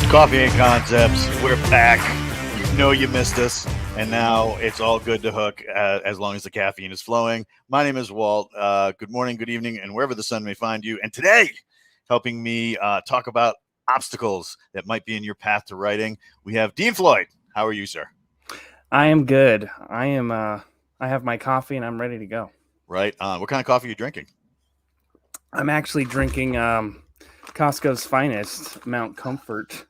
Coffee and Concepts, we're back. You know you missed us, and now it's all good to hook as long as the caffeine is flowing. My name is Walt. Good morning, good evening, and wherever the sun may find you. And today, helping me talk about obstacles that might be in your path to writing, we have Dean Floyd. How are you, sir? I am good. I have my coffee and I'm ready to go. Right on. What kind of coffee are you drinking? I'm actually drinking Costco's finest, Mount Comfort.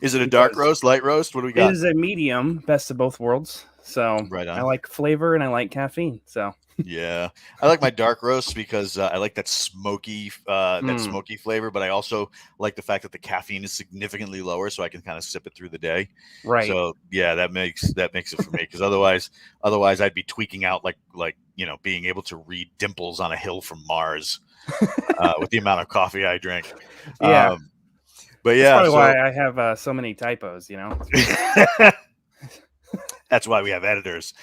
Is it a dark roast, light roast? What do we got? It is a medium, best of both worlds. So right on. I like flavor and I like caffeine. So yeah, I like my dark roast because I like that smoky flavor, but I also like the fact that the caffeine is significantly lower, so I can kind of sip it through the day. Right. So yeah, that makes it for me, because otherwise I'd be tweaking out like being able to read dimples on a hill from Mars with the amount of coffee I drink. Yeah. But yeah, that's probably why I have so many typos. That's why we have editors.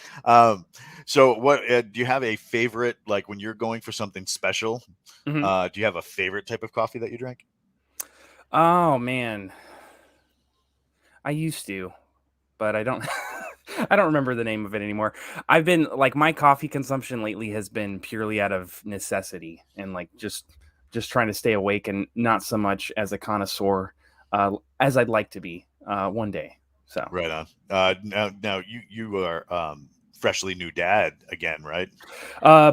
So what do you have a favorite, like when you're going for something special? Mm-hmm. Do you have a favorite type of coffee that you drink? Oh man, I used to, but I don't. I don't remember the name of it anymore. I've been my coffee consumption lately has been purely out of necessity and just trying to stay awake, and not so much as a connoisseur as I'd like to be one day. So right on. Now you are freshly new dad again, right?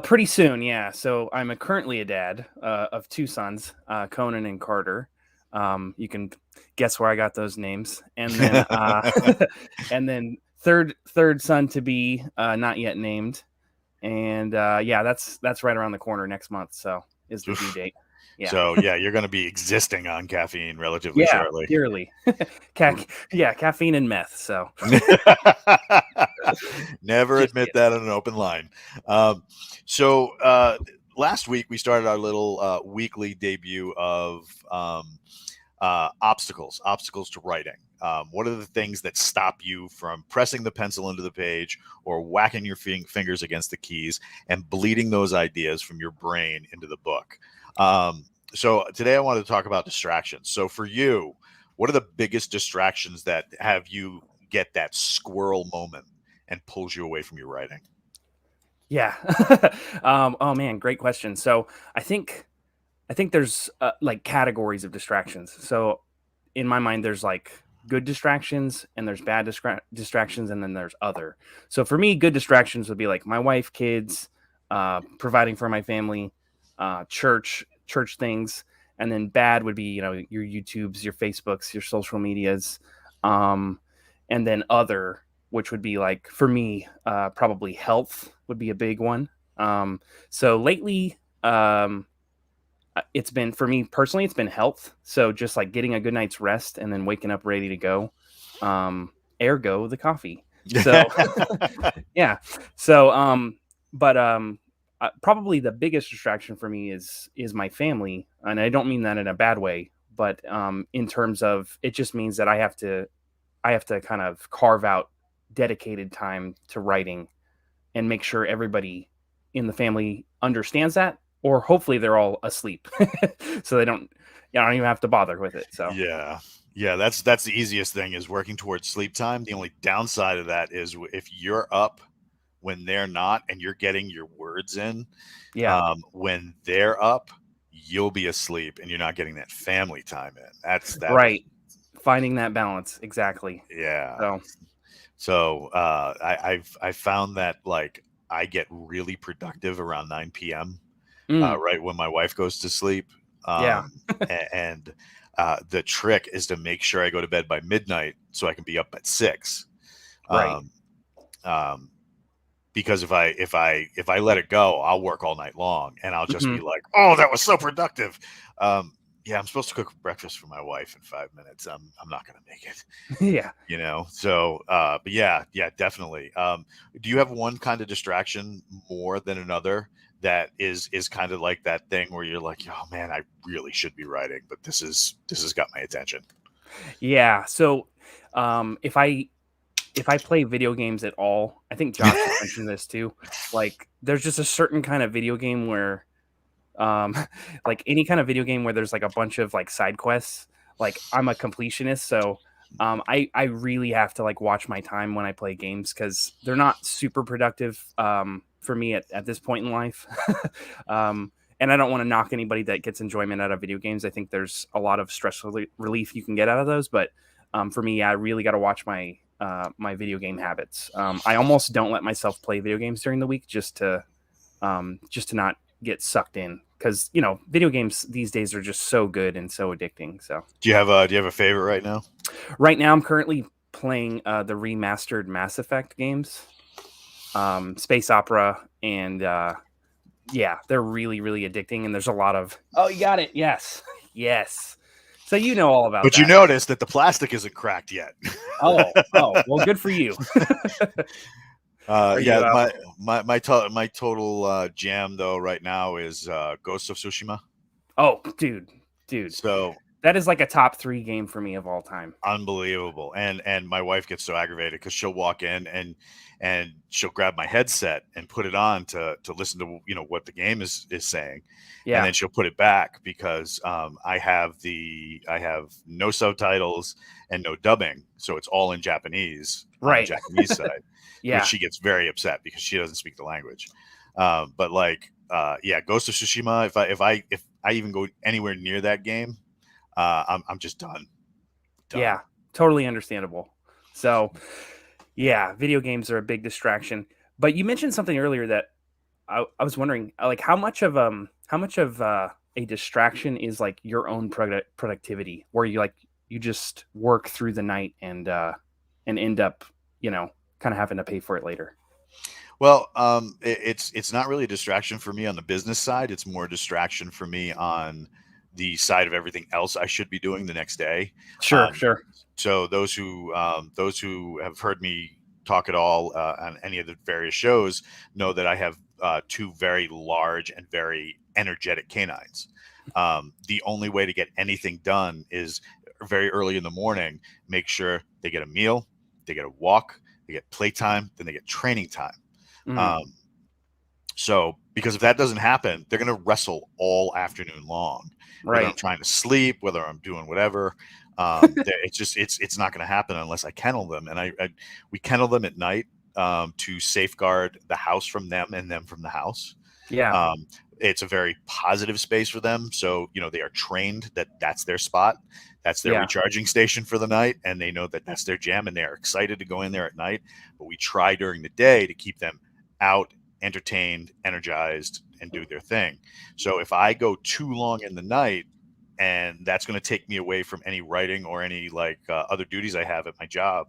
Pretty soon, yeah. So I'm currently a dad of two sons, Conan and Carter. You can guess where I got those names, and then and then third son to be not yet named, and that's right around the corner next month. So is the due date. Yeah. So yeah, you're going to be existing on caffeine relatively shortly. Purely. Caffeine and meth. So never admit that on an open line. So last week we started our little weekly debut of obstacles to writing. What are the things that stop you from pressing the pencil into the page or whacking your fingers against the keys and bleeding those ideas from your brain into the book? So today I wanted to talk about distractions. So for you, what are the biggest distractions that have you get that squirrel moment and pulls you away from your writing? Yeah. Oh man, great question. So I think there's categories of distractions. So in my mind, there's good distractions and there's bad distractions, and then there's other. So for me, good distractions would be my wife, kids, providing for my family, church things, and then bad would be your YouTubes, your Facebooks, your social medias, and then other, which would be for me probably health would be a big one. So lately it's been, for me personally, it's been health. So just getting a good night's rest and then waking up ready to go, ergo the coffee. So yeah. So probably the biggest distraction for me is my family, and I don't mean that in a bad way, but in terms of, it just means that I have to kind of carve out dedicated time to writing and make sure everybody in the family understands that, or hopefully they're all asleep, so I don't even have to bother with it. So yeah, that's the easiest thing, is working towards sleep time. The only downside of that is if you're up when they're not, and you're getting your words in, when they're up, you'll be asleep and you're not getting that family time in. That's right. Finding that balance. Exactly. Yeah. So I've found that I get really productive around 9 p.m. Right when my wife goes to sleep. And the trick is to make sure I go to bed by midnight so I can be up at 6. Right. Because if I let it go, I'll work all night long, and I'll just be like, oh, that was so productive. Yeah, I'm supposed to cook breakfast for my wife in 5 minutes. I'm not going to make it. Yeah. So, but yeah, definitely. Do you have one kind of distraction more than another that is kind of like that thing where you're like, oh man, I really should be writing, but this has got my attention. Yeah. So, if I play video games at all, I think Josh has mentioned this too. Like, there's just a certain kind of video game where, um, like any kind of video game where there's like a bunch of like side quests. Like, I'm a completionist, so I really have to like watch my time when I play games because they're not super productive for me at this point in life. um, and I don't want to knock anybody that gets enjoyment out of video games. I think there's a lot of stress relief you can get out of those, but for me, I really got to watch my video game habits. I almost don't let myself play video games during the week just to not get sucked in because video games these days are just so good and so addicting. So Do you have a favorite right now? right now I'm currently playing the remastered Mass Effect games, Space Opera, and yeah, they're really, really addicting, and there's a lot of you got it, yes. Yes, so all about But that. you notice that the plastic isn't cracked yet. Oh, well, good for you. Yeah, my total jam though right now is Ghost of Tsushima. Oh, dude, So that is like a top 3 game for me of all time. unbelievable, and my wife gets so aggravated because she'll walk in and she'll grab my headset and put it on to listen to what the game is saying, Yeah, and then she'll put it back because I have no subtitles and no dubbing, so it's all in Japanese on the right. Japanese side. Yeah, Which she gets very upset because she doesn't speak the language. But like, yeah, Ghost of Tsushima. If I even go anywhere near that game, I'm just done. yeah, totally understandable. So, yeah, video games are a big distraction. But you mentioned something earlier that I was wondering, like, how much of a distraction is like your own productivity, where you just work through the night and end up, kind of having to pay for it later. Well, it's not really a distraction for me on the business side. It's more a distraction for me on the side of everything else I should be doing the next day. Sure, Um, sure. so those who have heard me talk at all on any of the various shows know that I have 2 very large and very energetic canines. The only way to get anything done is very early in the morning. Make sure they get a meal, they get a walk, they get playtime, then they get training time. Mm, Um, so because if that doesn't happen, they're going to wrestle all afternoon long, whether I'm right. trying to sleep, whether I'm doing whatever. It's not going to happen unless I kennel them, and we kennel them at night to safeguard the house from them and them from the house. Yeah, Um, it's a very positive space for them, so they are trained that that's their spot, that's their yeah, recharging station for the night, and they know that that's their jam, and they are excited to go in there at night. But we try during the day to keep them out, entertained, energized, and do their thing. So if I go too long in the night, and that's going to take me away from any writing or any like other duties I have at my job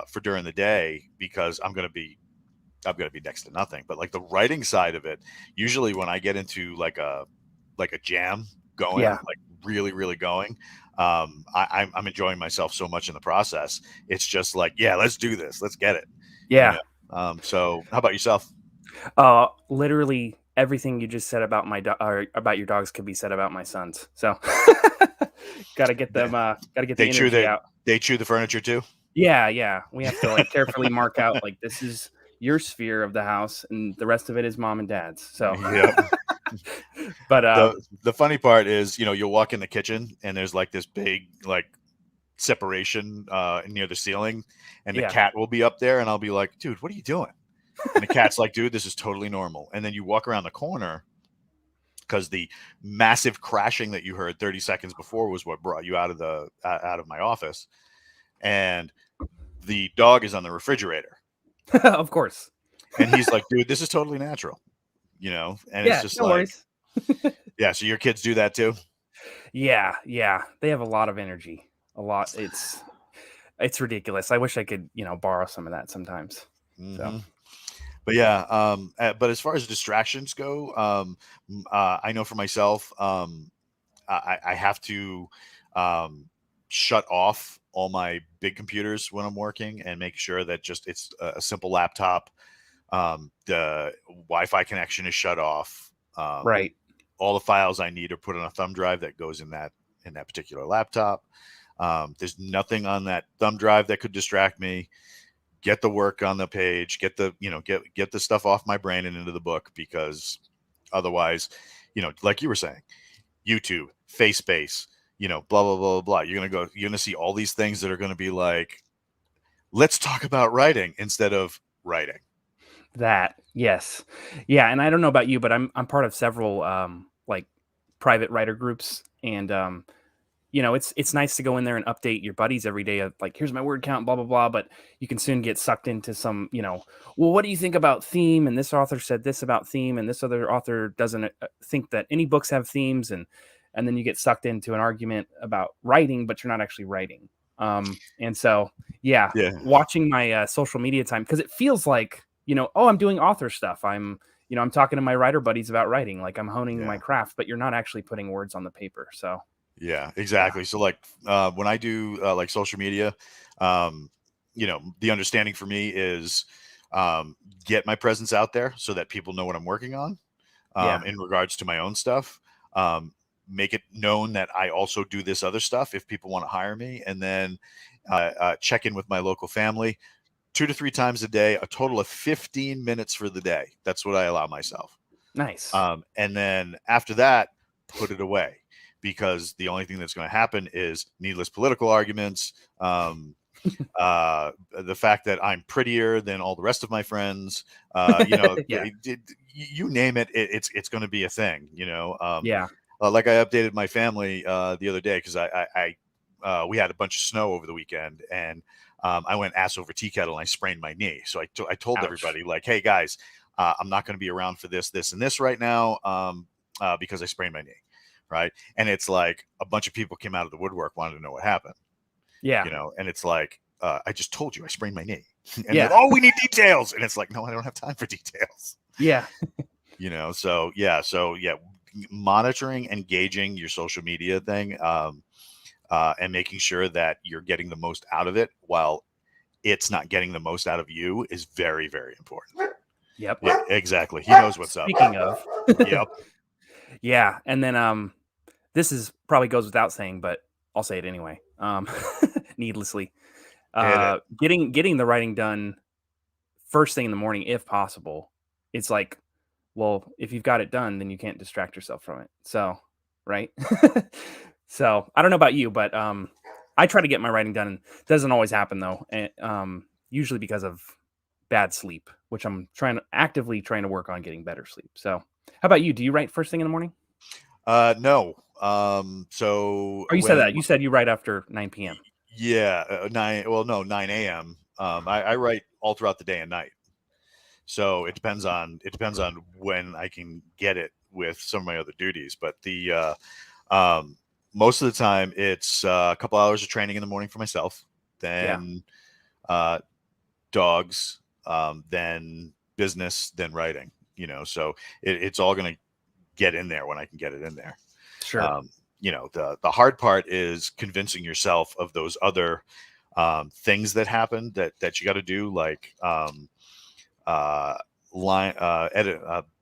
for during the day, because I'm going to be next to nothing. But like the writing side of it, usually when I get into like a jam going, yeah, like really really going, I'm enjoying myself so much in the process. It's just like, yeah, let's do this, let's get it. You yeah. know. So how about yourself? Literally everything you just said about or about your dogs could be said about my sons. So, gotta get They, them. Gotta get the they chew energy the out. they chew the furniture too. Yeah, yeah. We have to like carefully mark out like this is your sphere of the house, and the rest of it is mom and dad's. So, Yep. but The funny part is, you'll walk in the kitchen and there's like this big like separation near the ceiling, and the yeah, cat will be up there, and I'll be like, dude, what are you doing? And the cat's like, dude, this is totally normal. And then you walk around the corner because the massive crashing that you heard 30 seconds before was what brought you out of my office. And the dog is on the refrigerator. of course. And he's like, dude, this is totally natural. And it's Yeah, just no like, worries. yeah. So your kids do that too? Yeah, yeah. They have a lot of energy. A lot. It's ridiculous. I wish I could, borrow some of that sometimes. So, Hmm. But yeah, but as far as distractions go, I know for myself, I have to shut off all my big computers when I'm working and make sure that just it's a simple laptop, The Wi-Fi connection is shut off. Right. All the files I need are put on a thumb drive that goes in that particular laptop. There's nothing on that thumb drive that could distract me. Get the work on the page, get the stuff off my brain and into the book, because otherwise, like you were saying, YouTube, FaceSpace, blah, blah, blah, blah. You're going to see all these things that are going to be like, let's talk about writing instead of writing. That, yes. Yeah. And I don't know about you, but I'm part of several, like private writer groups, and, it's nice to go in there and update your buddies every day of like, here's my word count, blah, blah, blah. But you can soon get sucked into some, well, what do you think about theme? And this author said this about theme, and this other author doesn't think that any books have themes. And then you get sucked into an argument about writing, but you're not actually writing. And so, yeah. Watching my social media time, because it feels like, oh, I'm doing author stuff. I'm talking to my writer buddies about writing, like I'm honing my craft, but you're not actually putting words on the paper. So. Yeah, exactly. So like when I do like social media, the understanding for me is get my presence out there so that people know what I'm working on in regards to my own stuff. Make it known that I also do this other stuff if people want to hire me, and then check in with my local family 2 to 3 times a day, a total of 15 minutes for the day. That's what I allow myself. Nice. And then after that, put it away, because the only thing that's going to happen is needless political arguments. The fact that I'm prettier than all the rest of my friends, you name it, it's going to be a thing, like I updated my family the other day, because we had a bunch of snow over the weekend, and I went ass over tea kettle and I sprained my knee. So I told everybody, like, hey guys, I'm not going to be around for this, and this right now because I sprained my knee. Right. And it's like a bunch of people came out of the woodwork, wanted to know what happened. Yeah. And it's like, I just told you I sprained my knee. And then, oh, we need details. And it's like, no, I don't have time for details. Yeah. So monitoring, engaging your social media thing, and making sure that you're getting the most out of it while it's not getting the most out of you is very, very important. Yep. Yeah, exactly. He knows what's up. Speaking of. Yep. Yeah. And then this is probably goes without saying, but I'll say it anyway. Needlessly. Getting the writing done first thing in the morning, if possible. It's like, well, if you've got it done, then you can't distract yourself from it. So, right. So I don't know about you, but I try to get my writing done. It doesn't always happen though. And usually because of bad sleep, which I'm actively trying to work on getting better sleep. So how about you? Do you write first thing in the morning? No. So you said that you said you write after 9 p.m. Yeah. 9 a.m. I write all throughout the day and night. So it depends on when I can get it with some of my other duties. But the most of the time it's a couple hours of training in the morning for myself, then dogs, then business, then writing, so it's all going to get in there when I can get it in there. Sure. The hard part is convincing yourself of those other things that happen that you got to do, like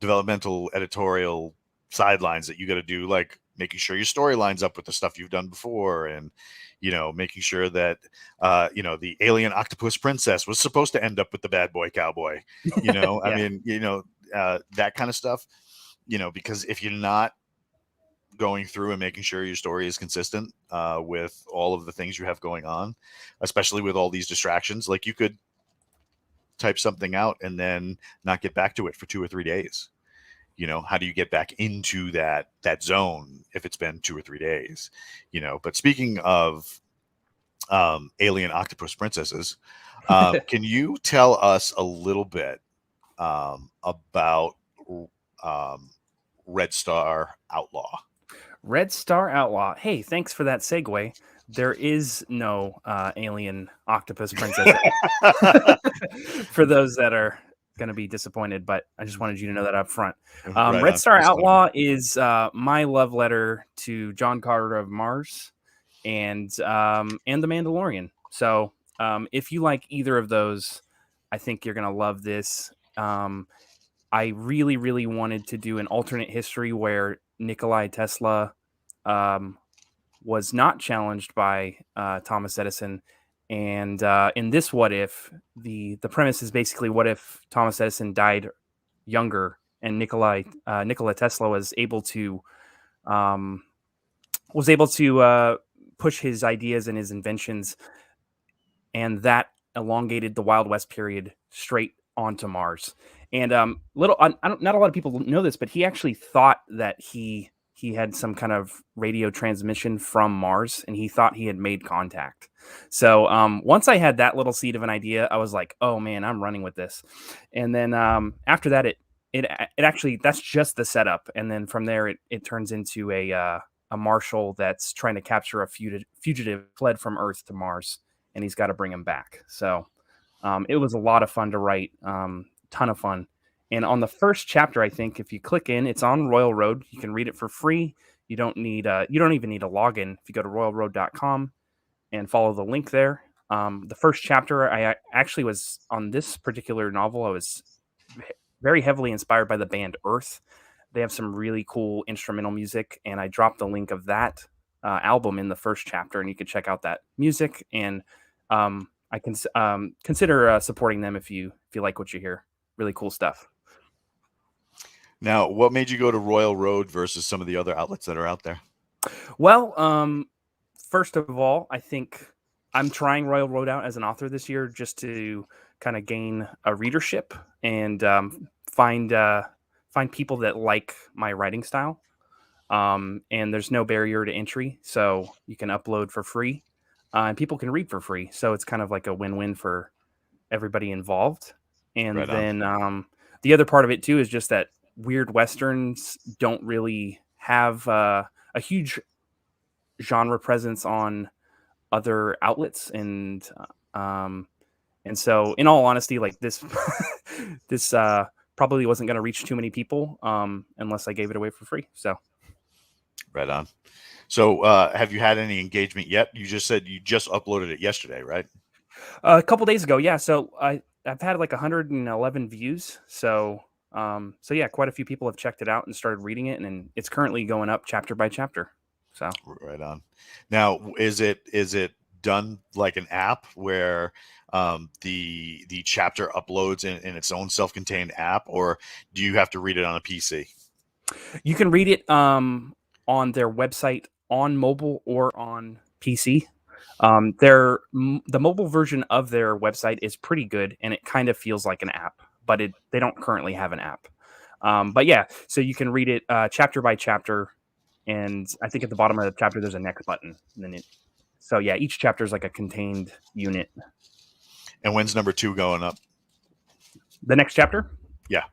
developmental editorial sidelines that you got to do, like making sure your story lines up with the stuff you've done before, and making sure that the alien octopus princess was supposed to end up with the bad boy cowboy. I mean, that kind of stuff. Because if you're not going through and making sure your story is consistent with all of the things you have going on, especially with all these distractions, like you could type something out and then not get back to it for 2 or 3 days. How do you get back into that zone if it's been 2 or 3 days? But speaking of alien octopus princesses, can you tell us a little bit about Red Star Outlaw? Red Star Outlaw. Hey, thanks for that segue. There is no alien octopus princess for those that are going to be disappointed, but I just wanted you to know that up front. Red Star Outlaw is my love letter to John Carter of Mars and The Mandalorian. So if you like either of those, I think you're going to love this. I really, really wanted to do an alternate history where Nikolai Tesla was not challenged by Thomas Edison. And in this what if, the premise is basically what if Thomas Edison died younger and Nikola Tesla um, was able to push his ideas and his inventions, and that elongated the Wild West period straight onto Mars. And not a lot of people know this, but he actually thought that he had some kind of radio transmission from Mars, and he thought he had made contact. So once I had that little seed of an idea, I was like, "Oh man, I'm running with this." And then after that, it actually, that's just the setup, and then from there, it turns into a marshal that's trying to capture a fugitive fled from Earth to Mars, and he's got to bring him back. So it was a lot of fun to write, ton of fun. And on the first chapter, I think if you click in, it's on Royal Road. You can read it for free. You don't even need a login. If you go to royalroad.com and follow the link there. The first chapter, I actually was on this particular novel. I was very heavily inspired by the band Earth. They have some really cool instrumental music, and I dropped the link of that album in the first chapter, and you can check out that music. And I can consider supporting them if you like what you hear. Really cool stuff. Now, what made you go to Royal Road versus some of the other outlets that are out there? Well, first of all, I think I'm trying Royal Road out as an author this year just to kind of gain a readership and find people that like my writing style. And there's no barrier to entry, so you can upload for free, and people can read for free. So it's kind of like a win-win for everybody involved. And Right on. then the other part of it too is just that weird westerns don't really have a huge genre presence on other outlets, and so in all honesty, like this this probably wasn't going to reach too many people unless I gave it away for free. So right on. So have you had any engagement yet? You just said you just uploaded it yesterday, right? a couple days ago, yeah. So I've had like 111 views. So yeah, quite a few people have checked it out and started reading it, and it's currently going up chapter by chapter. So right on. Now, is it done like an app where the chapter uploads in its own self-contained app, or do you have to read it on a PC? You can read it on their website on mobile or on PC. The mobile version of their website is pretty good, and it kind of feels like an app, but they don't currently have an app. But yeah, so you can read it chapter by chapter, and I think at the bottom of the chapter there's a next button. And then so yeah, each chapter is like a contained unit. And when's number 2 going up? The next chapter? Yeah.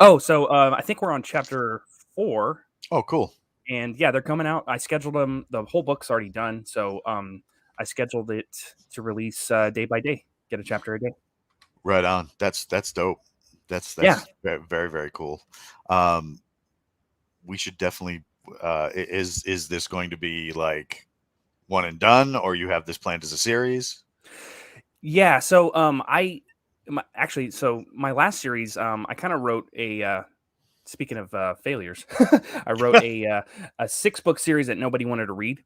Oh, so I think we're on chapter 4. Oh, cool. And yeah, they're coming out. I scheduled them. The whole book's already done, so I scheduled it to release day by day. Get a chapter a day. Right on. That's dope. That's Yeah. very, very, very cool. We should definitely. Is this going to be like one and done, or you have this planned as a series? Yeah. So my last series, I kind of wrote a. Speaking of failures, I wrote a 6-book series that nobody wanted to read,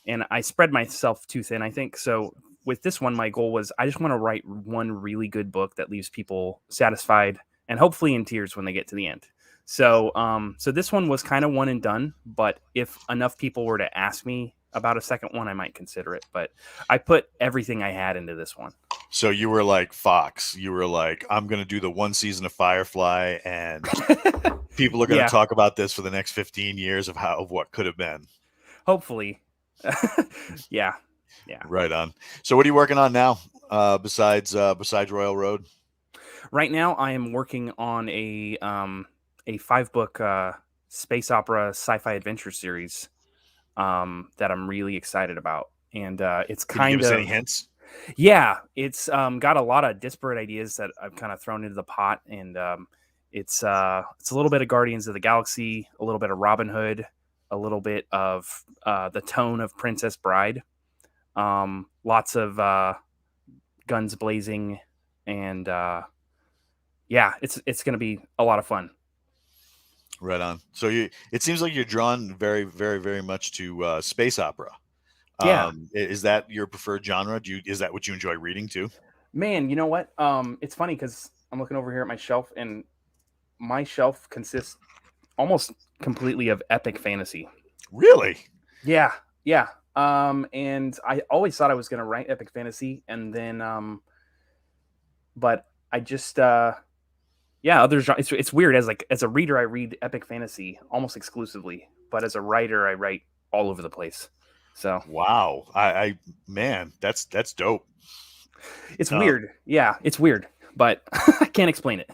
and I spread myself too thin, I think. So with this one, my goal was I just want to write one really good book that leaves people satisfied and hopefully in tears when they get to the end. So so this one was kind of one and done, but if enough people were to ask me about a second one, I might consider it. But I put everything I had into this one. So you were like Fox. You were like, I'm going to do the one season of Firefly, and people are going to talk about this for the next 15 years of what could have been. Hopefully. Yeah. Right on. So what are you working on now besides Royal Road? Right now, I am working on a 5-book space opera sci-fi adventure series that I'm really excited about. And it's kind of... Can you give us any hints? Yeah, it's got a lot of disparate ideas that I've kind of thrown into the pot, and it's a little bit of Guardians of the Galaxy, a little bit of Robin Hood, a little bit of the tone of Princess Bride, lots of guns blazing, and yeah, it's going to be a lot of fun. Right on. So it seems like you're drawn very, very, very much to space opera. Yeah, Is that your preferred genre? Is that what you enjoy reading too? man. You know what? It's funny because I'm looking over here at my shelf, and my shelf consists almost completely of epic fantasy. Really? Yeah, yeah. And I always thought I was going to write epic fantasy, and then but I just yeah, it's weird as like as a reader I read epic fantasy almost exclusively, but as a writer I write all over the place. So, Wow. I man, that's dope. it's Um, weird. Yeah, it's weird, but I can't explain it.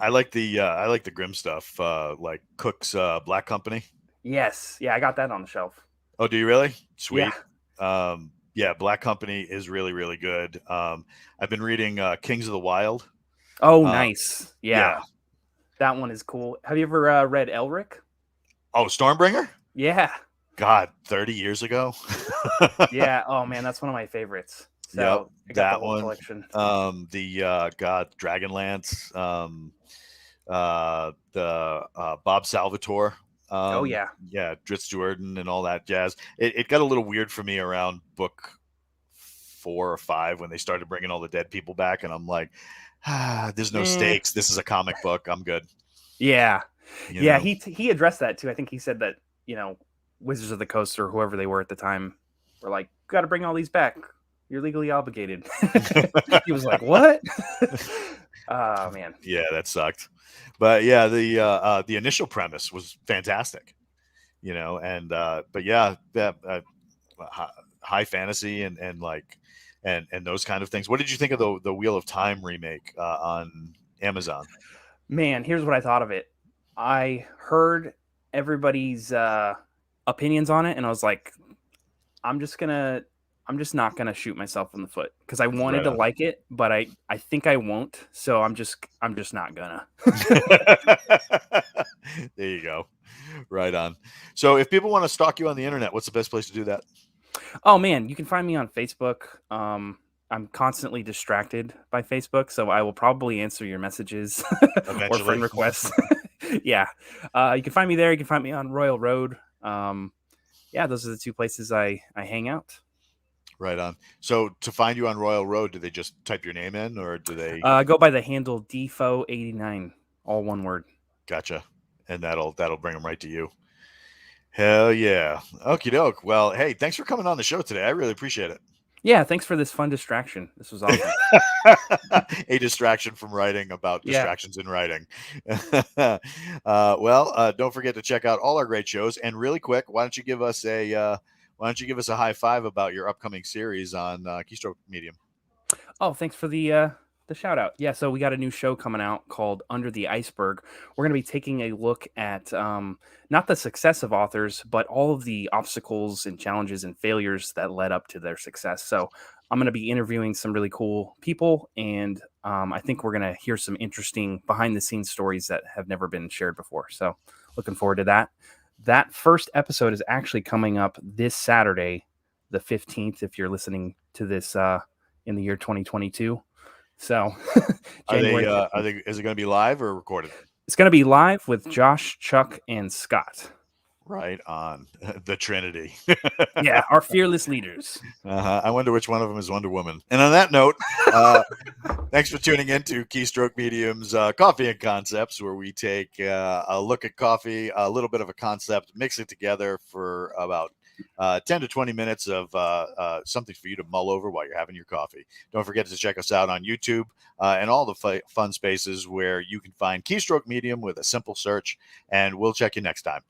I like the grim stuff, like Cook's Black Company. Yes. Yeah, I got that on the shelf. Oh, do you really? Yeah. Sweet. Yeah, Black Company is really, really good. I've been reading Kings of the Wild. Oh, Uh, nice. Yeah. yeah. That one is cool. Have you ever read Elric? Oh, Stormbringer? Yeah. God, 30 years ago. Yeah. Oh man, that's one of my favorites. Yep, So, I got the that whole one. collection. The God, Dragonlance. The Bob Salvatore. Oh yeah. Yeah, Dritz Jordan and all that jazz. It got a little weird for me around book 4 or 5 when they started bringing all the dead people back, and I'm like, there's no Eh. stakes. This is a comic book. I'm good. Yeah. You Yeah, know. he addressed that too. I think he said that, Wizards of the Coast or whoever they were at the time were like, "Got to bring all these back. You're legally obligated." He was like, "What?" Oh man. Yeah, that sucked. But yeah, the initial premise was fantastic. And but yeah, that high fantasy and like and those kind of things. What did you think of the Wheel of Time remake on Amazon? Man, here's what I thought of it. I heard everybody's opinions on it and I was like, I'm just gonna I'm just not gonna shoot myself in the foot because I wanted Right to on. like it, but I think I won't. So I'm just not gonna. There you go. Right on. So if people want to stalk you on the internet, what's the best place to do that? Oh man, you can find me on Facebook. I'm constantly distracted by Facebook, so I will probably answer your messages or Eventually. friend requests. Yeah, you can find me there. You can find me on Royal Road. Yeah, those are the two places I hang out. Right on. So to find you on Royal Road, do they just type your name in or do they Go by the handle Defo89, all one word. gotcha? And that'll bring them right to you. Hell yeah. Okie doke. Well, hey, thanks for coming on the show today. I really appreciate it. Yeah, thanks for this fun distraction. This was awesome. A distraction from writing about Yeah. distractions in writing. Don't forget to check out all our great shows. And really quick, why don't you give us a high five about your upcoming series on Keystroke Medium? Oh, thanks for the shout out. Yeah, so we got a new show coming out called Under the Iceberg. We're going to be taking a look at not the success of authors, but all of the obstacles and challenges and failures that led up to their success. So I'm going to be interviewing some really cool people, and I think we're going to hear some interesting behind the scenes stories that have never been shared before. So looking forward to that. That first episode is actually coming up this Saturday, the 15th, if you're listening to this in the year 2022. So January 15th. Is it going to be live or recorded? It's going to be live with Josh, Chuck, and Scott. Right on. The Trinity. Yeah, our fearless leaders. I wonder which one of them is Wonder Woman. And on that note, thanks for tuning in to Keystroke Medium's Coffee and Concepts, where we take a look at coffee, a little bit of a concept, mix it together for about 10 to 20 minutes of something for you to mull over while you're having your coffee. Don't forget to check us out on YouTube and all the fun spaces where you can find Keystroke Medium with a simple search, and we'll check you next time.